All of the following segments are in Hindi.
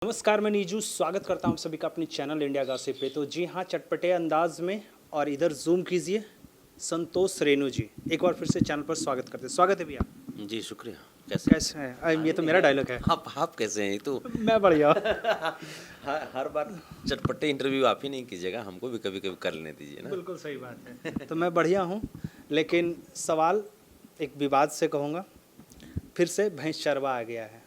नमस्कार, मैं नीजू स्वागत करता हूं सभी का अपने चैनल इंडिया गॉसिप पे। तो जी हाँ, चटपटे अंदाज में और इधर जूम कीजिए संतोष रेणु जी। एक बार फिर से चैनल पर स्वागत करते हैं। स्वागत है भैया। जी, शुक्रिया। कैसे कैसे हैं? ये तो मेरा डायलॉग है। आप कैसे हैं? ये तो मैं बढ़िया। हर बार चटपटे इंटरव्यू आप ही नहीं कीजिएगा, हमको भी कभी-कभी कर लेने दीजिए ना। बिल्कुल सही बात है। तो मैं बढ़िया हूँ, लेकिन सवाल एक विवाद से कहूँगा। फिर से भैंस चरवा आ गया है।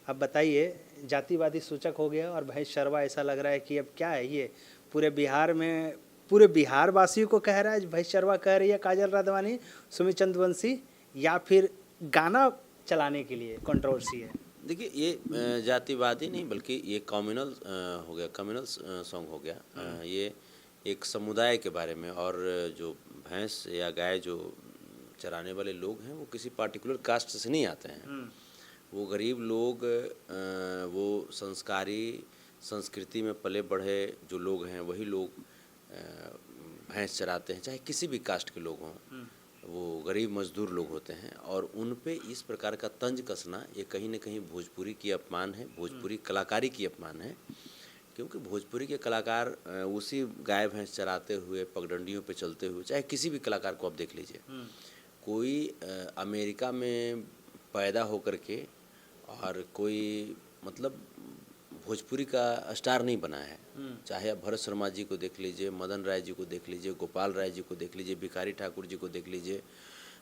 अब बताइए, जातिवादी सूचक हो गया और भैंस चरवा ऐसा लग रहा है कि अब क्या है ये पूरे बिहार में, पूरे बिहार वासियों को कह रहा है। भैंस चरवा कह रही है काजल राघवानी, सुमित चंद्रवंशी, या फिर गाना चलाने के लिए कंट्रोवर्सी है। देखिए, ये जातिवादी नहीं बल्कि ये कम्युनल हो गया, कम्युनल सॉन्ग हो गया। ये एक समुदाय के बारे में, और जो भैंस या गाय जो चराने वाले लोग हैं वो किसी पार्टिकुलर कास्ट से नहीं आते हैं। वो गरीब लोग, वो संस्कारी संस्कृति में पले बढ़े जो लोग हैं वही लोग भैंस चराते हैं, चाहे किसी भी कास्ट के लोग हों। वो गरीब मजदूर लोग होते हैं, और उन पे इस प्रकार का तंज कसना ये कहीं ना कहीं भोजपुरी की अपमान है, भोजपुरी कलाकारी की अपमान है। क्योंकि भोजपुरी के कलाकार उसी गाय भैंस चराते हुए, पगडंडियों पे चलते हुए, चाहे किसी भी कलाकार को आप देख लीजिए, कोई अमेरिका में पैदा होकर के और कोई मतलब भोजपुरी का स्टार नहीं बना है। चाहे आप भरत शर्मा जी को देख लीजिए, मदन राय जी को देख लीजिए, गोपाल राय जी को देख लीजिए, भिखारी ठाकुर जी को देख लीजिए,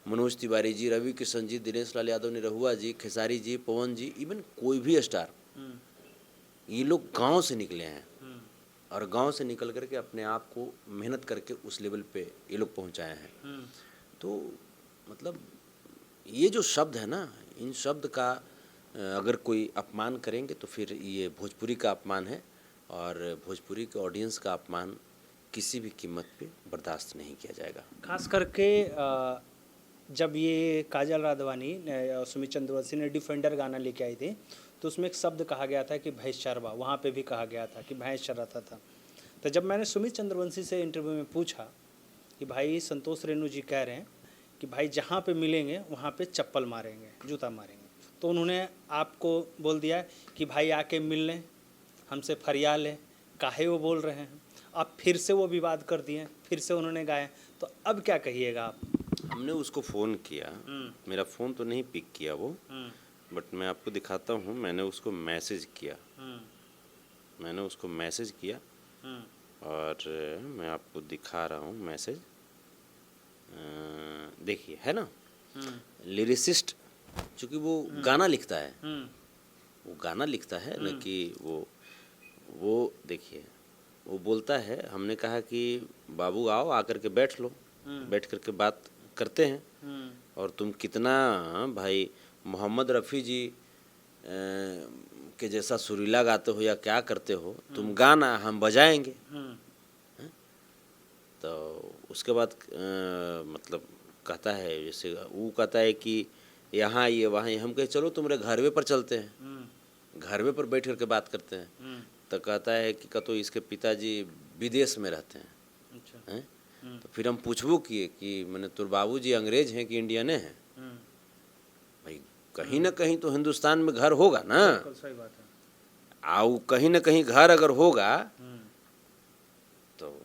मनोज तिवारी जी, रवि किशन जी, दिनेश लाल यादव, निरहुआ जी, खेसारी जी, पवन जी, इवन कोई भी स्टार, ये लोग गांव से निकले हैं और गांव से निकल करके अपने आप को मेहनत करके उस लेवल पे ये लोग पहुंचाए हैं। तो मतलब ये जो शब्द है ना, इन शब्द का अगर कोई अपमान करेंगे तो फिर ये भोजपुरी का अपमान है, और भोजपुरी के ऑडियंस का अपमान किसी भी कीमत पे बर्दाश्त नहीं किया जाएगा। खास करके जब ये काजल राघवानी और सुमित चंद्रवंशी ने डिफेंडर गाना लेके आई थी, तो उसमें एक शब्द कहा गया था कि भैंस चरवा, वहाँ पे भी कहा गया था कि भैंस चराता था। तो जब मैंने सुमित चंद्रवंशी से इंटरव्यू में पूछा कि भाई संतोष रेणु जी कह रहे हैं कि भाई जहाँ पे मिलेंगे वहाँ पे चप्पल मारेंगे, जूता मारेंगे, तो उन्होंने आपको बोल दिया कि भाई आके मिल लें, हमसे फरिया लें, काहे वो बोल रहे हैं। अब फिर से वो विवाद कर दिए, फिर से उन्होंने गाया, तो अब क्या कहिएगा आप? हमने उसको फ़ोन किया, मेरा फ़ोन तो नहीं पिक किया वो, बट मैं आपको दिखाता हूँ। मैंने उसको मैसेज किया, और मैं आपको दिखा रहा हूँ मैसेज। देखिए, है ना, लिरिसिस्ट, चूँकि वो गाना लिखता है, वो गाना लिखता है न कि वो देखिए, वो बोलता है, हमने कहा कि बाबू आओ, आकर के बैठ लो, बैठ कर के बात करते हैं, और तुम कितना भाई मोहम्मद रफ़ी जी के जैसा सुरीला गाते हो या क्या करते हो, तुम गाना, हम बजाएंगे। तो उसके बाद मतलब कहता है, जैसे वो कहता है कि यहाँ ये वहाँ ये, हम कहे चलो तुम्हारे घरवे पर चलते हैं, घरवे पर बैठ करके बात करते हैं। तो कहता है कि कतो इसके पिताजी विदेश में रहते हैं। अच्छा। हैं? तो फिर हम पूछबो किए कि मैंने तुर बाबूजी अंग्रेज हैं कि इंडियने हैं। भाई कहीं ना कहीं तो हिंदुस्तान में घर होगा ना, सही बात है। आओ कहीं ना कहीं घर अगर होगा, तो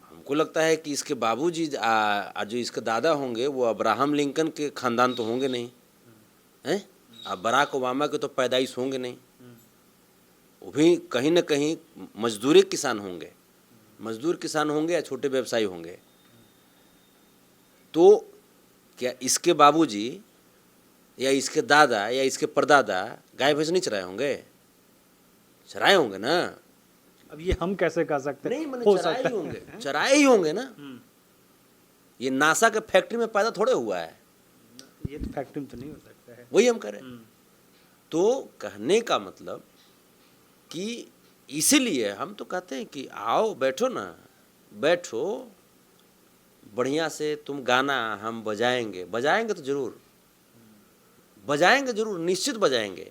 हमको लगता है कि इसके बाबूजी जो इसके दादा होंगे वो अब्राहम लिंकन के खानदान तो होंगे नहीं हैं, अब बराक ओबामा के तो पैदाइश होंगे नहीं, वो भी कहीं ना कहीं मजदूरी किसान होंगे, मजदूर किसान होंगे या छोटे व्यवसायी होंगे। तो क्या इसके बाबूजी या इसके दादा या इसके परदादा गाय भैंस नहीं चराए होंगे? चराए होंगे ना। अब ये हम कैसे कह सकते हैं? नहीं, मैंने चराए ही होंगे, चराए ही होंगे ना। ये नासा के फैक्ट्री में पैदा थोड़े हुआ है, ये तो फैक्ट्री में तो नहीं हो सकता है। वही हम कह रहे हैं। तो कहने का मतलब कि इसीलिए हम तो कहते हैं कि आओ बैठो ना, बैठो बढ़िया से, तुम गाना, हम बजाएंगे, बजाएंगे तो जरूर, बजाएंगे जरूर, निश्चित बजाएंगे,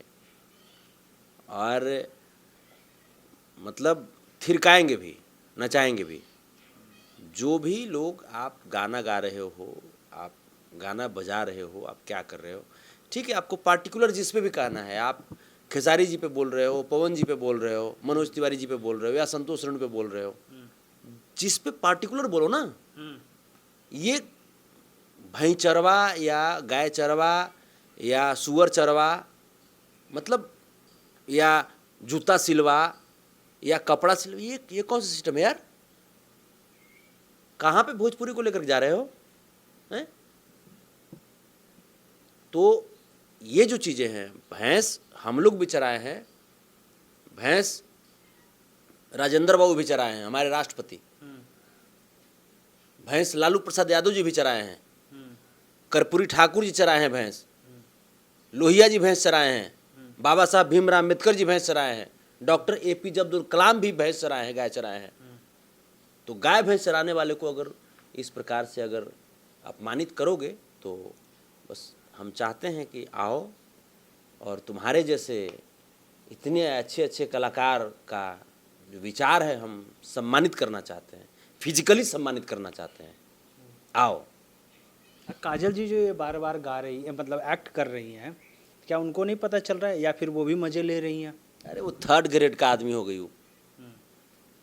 और मतलब थिरकाएंगे भी, नचाएंगे भी। जो भी लोग आप गाना गा रहे हो, आप गाना बजा रहे हो, आप क्या कर रहे हो, ठीक है, आपको पार्टिकुलर जिस पे भी कहना है, आप खेसारी जी पे बोल रहे हो, पवन जी पे बोल रहे हो, मनोज तिवारी जी पे बोल रहे हो, या संतोष रण पे बोल रहे हो, जिस पे पार्टिकुलर बोलो ना। ये भैंस चरवा या गाय चरवा या सुअर चरवा, मतलब या जूता सिलवा या कपड़ा सिलवा, ये कौन सा सिस्टम है यार? कहाँ पे भोजपुरी को लेकर जा रहे हो हैं? तो ये जो चीज़ें हैं, भैंस हम लोग भी चराए हैं, भैंस राजेंद्र बाबू भी चराए हैं, हमारे राष्ट्रपति, भैंस लालू प्रसाद यादव जी भी चराए हैं, कर्पूरी ठाकुर जी चराए हैं भैंस, लोहिया जी भैंस चराए हैं, बाबा साहब भीमराव अम्बेडकर जी भैंस चराए हैं, डॉक्टर APJ अब्दुल कलाम भी भैंस चराए हैं, गाय चराए हैं। तो गाय भैंस चराने वाले को अगर इस प्रकार से अगर अपमानित करोगे तो बस हम चाहते हैं कि आओ और तुम्हारे जैसे इतने अच्छे अच्छे कलाकार का जो विचार है हम सम्मानित करना चाहते हैं, फिजिकली सम्मानित करना चाहते हैं। आओ। काजल जी जो ये बार बार गा रही है, मतलब एक्ट कर रही हैं, क्या उनको नहीं पता चल रहा है या फिर वो भी मजे ले रही हैं? अरे वो 3rd ग्रेड का आदमी हो गई वो,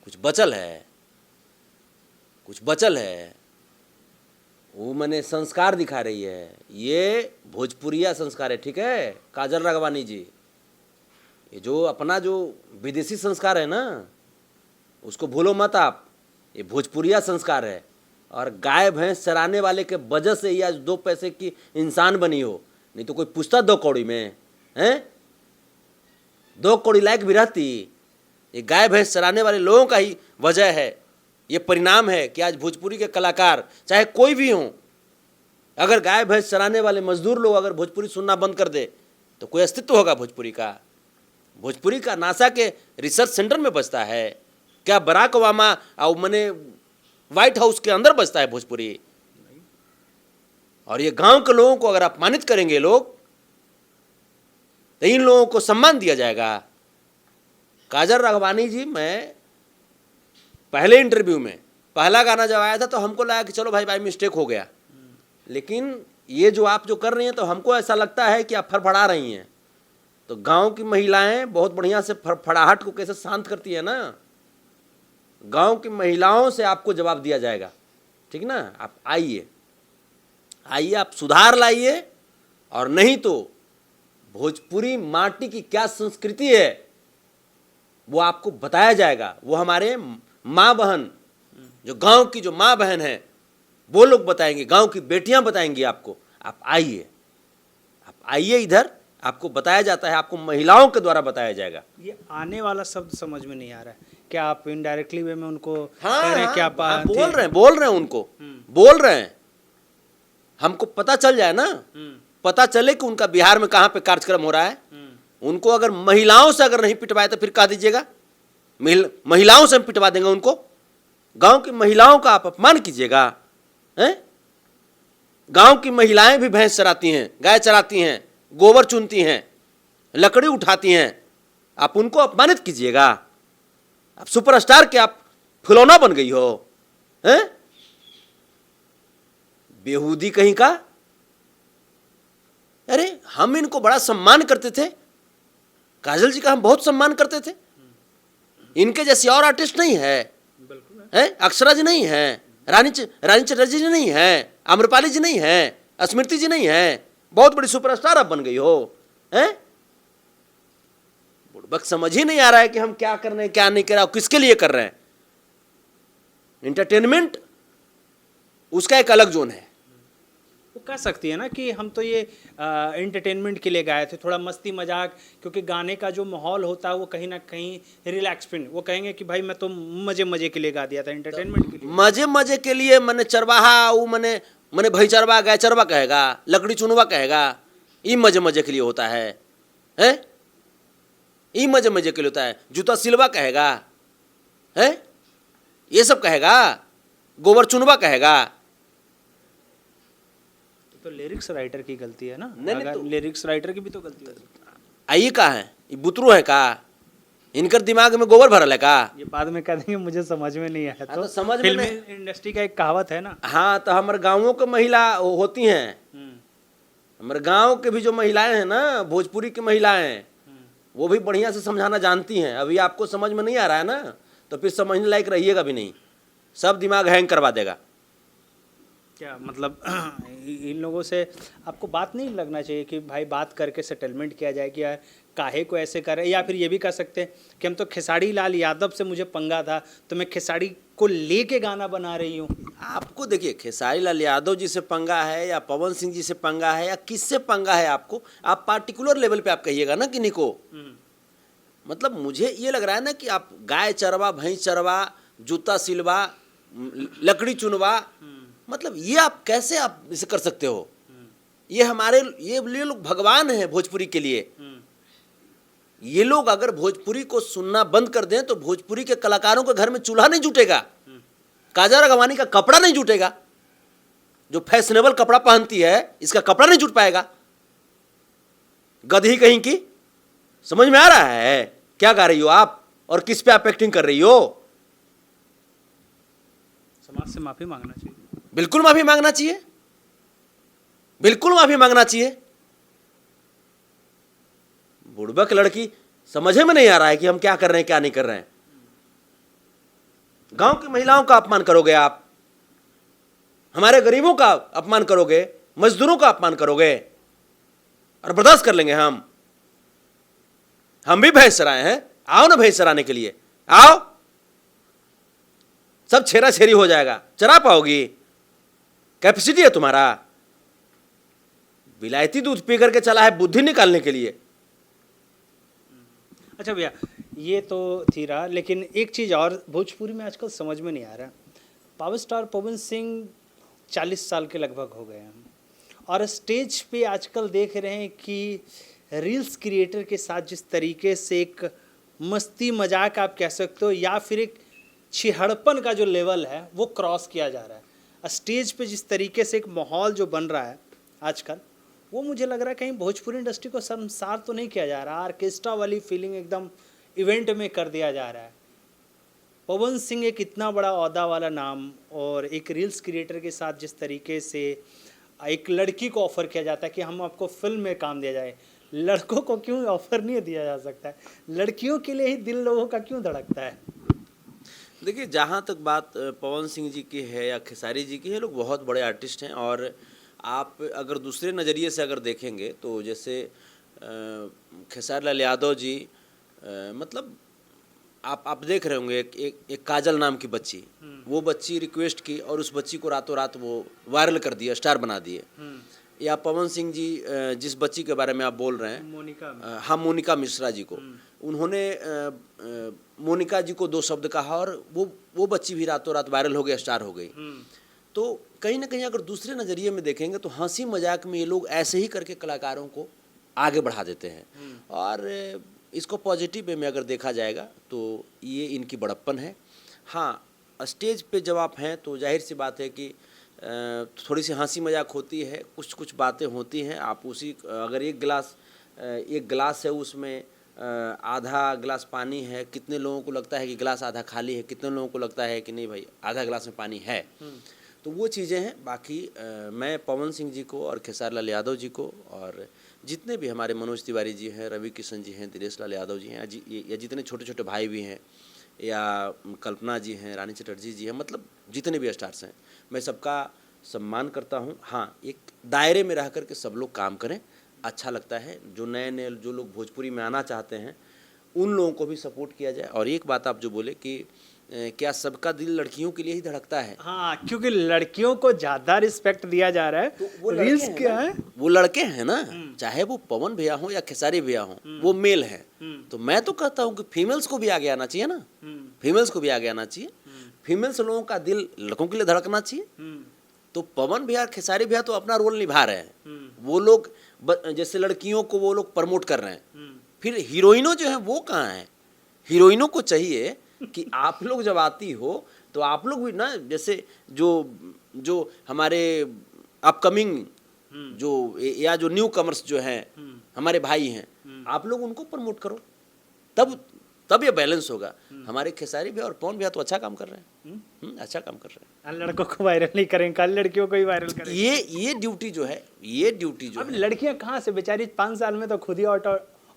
कुछ बचल है, कुछ बचल है, वो मैंने संस्कार दिखा रही है। ये भोजपुरिया संस्कार है, ठीक है काजल राघवानी जी? ये जो अपना जो विदेशी संस्कार है ना, उसको भूलो मत आप, ये भोजपुरिया संस्कार है। और गाय भैंस चराने वाले के वजह से ही आज 2 पैसे की इंसान बनी हो, नहीं तो कोई पूछता 2 कौड़ी में हैं? 2 कौड़ी लायक भी रहती। ये गाय भैंस चराने वाले लोगों का ही वजह है, ये परिणाम है कि आज भोजपुरी के कलाकार चाहे कोई भी हों, अगर गाय भैंस चराने वाले मजदूर लोग अगर भोजपुरी सुनना बंद कर दे तो कोई अस्तित्व होगा भोजपुरी का? भोजपुरी का नासा के रिसर्च सेंटर में बजता है क्या? बराक ओबामा और मैंने व्हाइट हाउस के अंदर बजता है भोजपुरी? और ये गांव के लोगों को अगर अपमानित करेंगे लोग तो इन लोगों को सम्मान दिया जाएगा। काजल राघवानी जी, मैं पहले इंटरव्यू में पहला गाना जब आया था तो हमको लगा कि चलो भाई मिस्टेक हो गया, लेकिन ये जो आप जो कर रही हैं तो हमको ऐसा लगता है कि आप फड़फड़ा रही हैं। तो गांव की महिलाएं बहुत बढ़िया से फड़फड़ाहट को कैसे शांत करती है ना, गांव की महिलाओं से आपको जवाब दिया जाएगा, ठीक ना? आप आइए, आप सुधार लाइए, और नहीं तो भोजपुरी माटी की क्या संस्कृति है वो आपको बताया जाएगा। वो हमारे माँ बहन, जो गांव की जो माँ बहन है, वो लोग बताएंगे, गांव की बेटियां बताएंगी आपको। आप आइए इधर, आपको बताया जाता है, आपको महिलाओं के द्वारा बताया जाएगा। ये आने वाला शब्द समझ में नहीं आ रहा है, क्या आप इनडायरेक्टली वे में उनको हाँ, कह रहे हैं? क्या बोल रहे हैं उनको, बोल रहे हैं। हमको पता चल जाए ना, पता चले कि उनका बिहार में कहाँ पे कार्यक्रम हो रहा है, उनको अगर महिलाओं से अगर नहीं पिटवाए तो फिर कह दीजिएगा महिलाओं से हम पिटवा देंगे उनको। गांव की महिलाओं का आप अपमान कीजिएगा हैं? गांव की महिलाएं भी भैंस चराती हैं, गाय चराती हैं, गोबर चुनती हैं, लकड़ी उठाती हैं, आप उनको अपमानित कीजिएगा? आप सुपरस्टार के आप खिलौना बन गई हो हैं? बेहूदी कहीं का। अरे हम इनको बड़ा सम्मान करते थे, काजल जी का हम बहुत सम्मान करते थे। इनके जैसे और आर्टिस्ट नहीं है, हैं? अक्षरा जी नहीं है, रानी चटर्जी जी नहीं है, आम्रपाली जी नहीं है, स्मृति जी नहीं है, बहुत बड़ी सुपरस्टार अब बन गई हो हैं? बुड़बक समझ ही नहीं आ रहा है कि हम क्या कर रहे हैं, क्या नहीं कर रहे हैं, किसके लिए कर रहे हैं। एंटरटेनमेंट उसका एक अलग जोन है। वो कह सकती है ना कि हम तो ये एंटरटेनमेंट के लिए गाए थे, थोड़ा मस्ती मजाक, क्योंकि गाने का जो माहौल होता है वो कहीं ना कहीं रिलैक्समेंट, वो कहेंगे कि भाई मैं तो मजे के लिए गा दिया था, एंटरटेनमेंट के लिए। मजे के लिए मैंने चरवाहा, वो मैंने भई चरवा गाय चरवा कहेगा, लकड़ी चुनवा कहेगा, ये मजे के लिए होता है हैं? ये मजे के लिए होता है। जूता सिलवा कहेगा हैं? ये सब कहेगा, गोबर चुनवा कहेगा। तो लिरिक्स राइटर की गलती है ना? नहीं तो लिरिक्स राइटर की भी तो गलती है। आइए का है, ये बुतरू है का? इनकर दिमाग में गोबर भरल है का? ये बाद में कह देंगे मुझे समझ में नहीं आया। तो समझ में फिल्म इंडस्ट्री का एक कहावत है ना। हाँ, तो हमारे गाँवों के महिला होती हैं, हमारे गांव के भी जो महिलाएं हैं ना, भोजपुरी की महिलाएं, वो भी बढ़िया से समझाना जानती हैं। अभी आपको समझ में नहीं आ रहा है ना, तो फिर समझने लायक रहिएगा भी नहीं, सब दिमाग हैंग करवा देगा। क्या मतलब इन लोगों से आपको बात नहीं लगना चाहिए कि भाई बात करके सेटलमेंट किया जाए कि यार काहे को ऐसे कर रहे हैं, या फिर ये भी कर सकते हैं कि हम तो खेसारी लाल यादव से मुझे पंगा था तो मैं खेसारी को लेके गाना बना रही हूँ। आपको देखिए, खेसारी लाल यादव जी से पंगा है या पवन सिंह जी से पंगा है या किससे पंगा है आपको, आप पार्टिकुलर लेवल पे आप कहिएगा ना किन्हीं को। मतलब मुझे ये लग रहा है ना कि आप गाय चरवा, भैंस चरवा, जूता सिलवा, लकड़ी चुनवा, मतलब ये आप कैसे आप इसे कर सकते हो? ये हमारे ये लोग भगवान हैं भोजपुरी के लिए। ये लोग अगर भोजपुरी को सुनना बंद कर दें तो भोजपुरी के कलाकारों के घर में चूल्हा नहीं जुटेगा, काजल राघवानी का कपड़ा नहीं जुटेगा, जो फैशनेबल कपड़ा पहनती है इसका कपड़ा नहीं जुट पाएगा। गधी कहीं की, समझ में आ रहा है क्या गा रही हो आप और किस पे आप एक्टिंग कर रही हो? समाज से माफी मांगना चाहिए। बिल्कुल माफी मांगना चाहिए, बिल्कुल माफी मांगना चाहिए। बुड़बक लड़की, समझ में नहीं आ रहा है कि हम क्या कर रहे हैं क्या नहीं कर रहे हैं। गांव की महिलाओं का अपमान करोगे आप, हमारे गरीबों का अपमान करोगे, मजदूरों का अपमान करोगे, और बर्दाश्त कर लेंगे हम भी भैंस चराए हैं, आओ ना भैंस चराने के लिए, आओ, सब छेरा छेरी हो जाएगा, चरा पाओगी, कैपेसिटी है तुम्हारा। विलायती दूध पी करके चला है बुद्धि निकालने के लिए। अच्छा भैया, ये तो थी रहा, लेकिन एक चीज़ और भोजपुरी में आजकल समझ में नहीं आ रहा। पावर स्टार पवन सिंह 40 साल के लगभग हो गए हैं, और स्टेज पे आजकल देख रहे हैं कि रील्स क्रिएटर के साथ जिस तरीके से एक मस्ती मजाक आप कह सकते हो, या फिर एक छिहड़पन का जो लेवल है वो क्रॉस किया जा रहा है। स्टेज पे जिस तरीके से एक माहौल जो बन रहा है आजकल, वो मुझे लग रहा है कहीं भोजपुरी इंडस्ट्री को शर्मसार तो नहीं किया जा रहा, ऑर्केस्ट्रा वाली फीलिंग एकदम इवेंट में कर दिया जा रहा है। पवन सिंह एक इतना बड़ा ओहदा वाला नाम, और एक रील्स क्रिएटर के साथ जिस तरीके से एक लड़की को ऑफ़र किया जाता है कि हम आपको फिल्म में काम दिया जाए, लड़कों को क्यों ऑफ़र नहीं दिया जा सकता है? लड़कियों के लिए ही दिल लोगों का क्यों धड़कता है? देखिए, जहाँ तक बात पवन सिंह जी की है या खेसारी जी की है, लोग बहुत बड़े आर्टिस्ट हैं। और आप अगर दूसरे नज़रिए से अगर देखेंगे तो जैसे खेसारी लाल यादव जी, मतलब आप देख रहे होंगे एक काजल नाम की बच्ची, वो बच्ची रिक्वेस्ट की और उस बच्ची को रातों रात वो वायरल कर दिया, स्टार बना दिए। या पवन सिंह जी, जिस बच्ची के बारे में आप बोल रहे हैं, मोनिका, हाँ, मोनिका मिश्रा जी को, उन्होंने मोनिका जी को 2 शब्द कहा और वो बच्ची भी रातों रात वायरल हो गई, स्टार हो गई। तो कहीं ना कहीं अगर दूसरे नज़रिए में देखेंगे तो हंसी मजाक में ये लोग ऐसे ही करके कलाकारों को आगे बढ़ा देते हैं। और इसको पॉजिटिव वे में अगर देखा जाएगा तो ये इनकी बड़प्पन है। हाँ, स्टेज पे जब आप हैं तो जाहिर सी बात है कि थोड़ी सी हंसी मजाक होती है, कुछ बातें होती हैं। आप उसी, अगर एक गिलास है, उसमें आधा गिलास पानी है, कितने लोगों को लगता है कि गिलास आधा खाली है, कितने लोगों को लगता है कि नहीं भाई आधा गिलास में पानी है। तो वो चीज़ें हैं। बाकी मैं पवन सिंह जी को और खेसारी लाल यादव जी को और जितने भी हमारे मनोज तिवारी जी हैं, रवि किशन जी हैं, दिनेश लाल यादव जी हैं, या जितने छोटे छोटे भाई भी हैं, या कल्पना जी हैं, रानी चटर्जी जी हैं, मतलब जितने भी स्टार्स हैं, मैं सबका सम्मान करता हूँ। हाँ, एक दायरे में रह कर के सब लोग काम करें, अच्छा लगता है। जो नए जो लोग भोजपुरी में आना चाहते हैं उन लोगों को भी सपोर्ट किया जाए। और एक बात आप जो बोले कि क्या सबका दिल लड़कियों के लिए ही धड़कता है? हाँ, क्योंकि लड़कियों को ज़्यादा रिस्पेक्ट दिया जा रहा है। तो वो रील्स क्या है, वो लड़के हैं ना, चाहे वो पवन भैया हो या खेसारी भैया हो, वो मेल हैं। तो मैं तो कहता हूँ कि फीमेल्स को भी आगे आना चाहिए ना, फीमेल्स को भी आगे आना चाहिए। फीमेल्स लोगों का दिल लड़कों के लिए धड़कना चाहिए। तो पवन भैया, खेसारी भैया तो अपना रोल निभा रहे हैं। वो लोग जैसे लड़कियों को वो लोग प्रमोट कर रहे हैं। फिर हीरोइनों जो है वो कहाँ है? हीरोइनों को चाहिए कि आप लोग जब आती हो तो आप लोग भी ना, जैसे जो हमारे अपकमिंग जो या जो न्यू कमर्स जो हैं, हमारे भाई हैं, आप लोग उनको प्रमोट करो, तब ये बैलेंस होगा। हमारे खेसारी भैया और पवन भैया तो अच्छा काम कर रहे हैं, अच्छा काम कर रहे हैं। लड़कों को वायरल नहीं करेंगे, कल लड़कियों को ही वायरल करेंगे। ये ड्यूटी जो है, ये ड्यूटी जो अब है, लड़कियां कहाँ से बेचारी 5 साल में तो खुद ही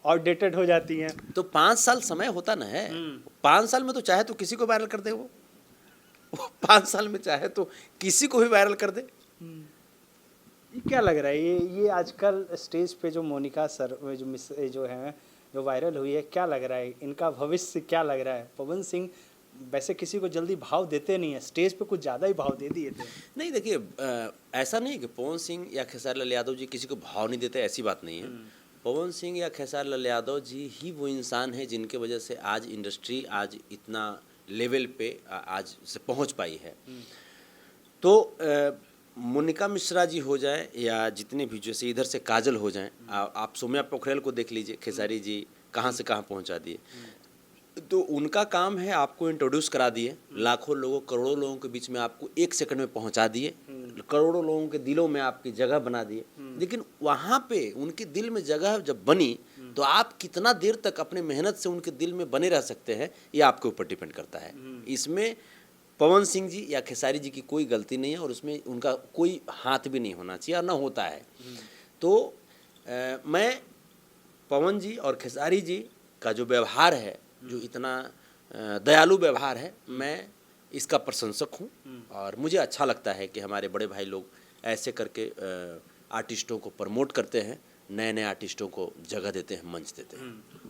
आउटडेटेड हो जाती हैं। तो 5 साल समय होता ना है, 5 साल में तो चाहे तो किसी को वायरल कर दे वो 5 साल में चाहे तो किसी को भी वायरल कर दे। ये क्या लग रहा है, ये आजकल स्टेज पे जो मोनिका सर जो मिस जो है जो वायरल हुई है, क्या लग रहा है इनका भविष्य क्या लग रहा है? पवन सिंह वैसे किसी को जल्दी भाव देते नहीं है, स्टेज पे कुछ ज़्यादा ही भाव दे दिए थे। नहीं देखिए, ऐसा नहीं है कि पवन सिंह या खेसारी लाल यादव जी किसी को भाव नहीं देते, ऐसी बात नहीं है। पवन सिंह या खेसारी लाल यादव जी ही वो इंसान है जिनके वजह से आज इंडस्ट्री आज इतना लेवल पे आज से पहुंच पाई है। तो मोनिका मिश्रा जी हो जाए या जितने भी, जैसे इधर से काजल हो जाएं, आप सौम्या पोखरेल को देख लीजिए, खेसारी जी कहाँ से कहाँ पहुंचा दिए। तो उनका काम है आपको इंट्रोड्यूस करा दिए, लाखों लोगों करोड़ों लोगों के बीच में आपको 1 सेकंड में पहुंचा दिए, करोड़ों लोगों के दिलों में आपकी जगह बना दिए। लेकिन वहाँ पे उनके दिल में जगह जब बनी तो आप कितना देर तक अपने मेहनत से उनके दिल में बने रह सकते हैं, ये आपके ऊपर डिपेंड करता है। इसमें पवन सिंह जी या खेसारी जी की कोई गलती नहीं है और उसमें उनका कोई हाथ भी नहीं होना चाहिए और ना होता है। तो मैं पवन जी और खेसारी जी का जो व्यवहार है, जो इतना दयालु व्यवहार है, मैं इसका प्रशंसक हूँ और मुझे अच्छा लगता है कि हमारे बड़े भाई लोग ऐसे करके आर्टिस्टों को प्रमोट करते हैं, नए नए आर्टिस्टों को जगह देते हैं, मंच देते हैं।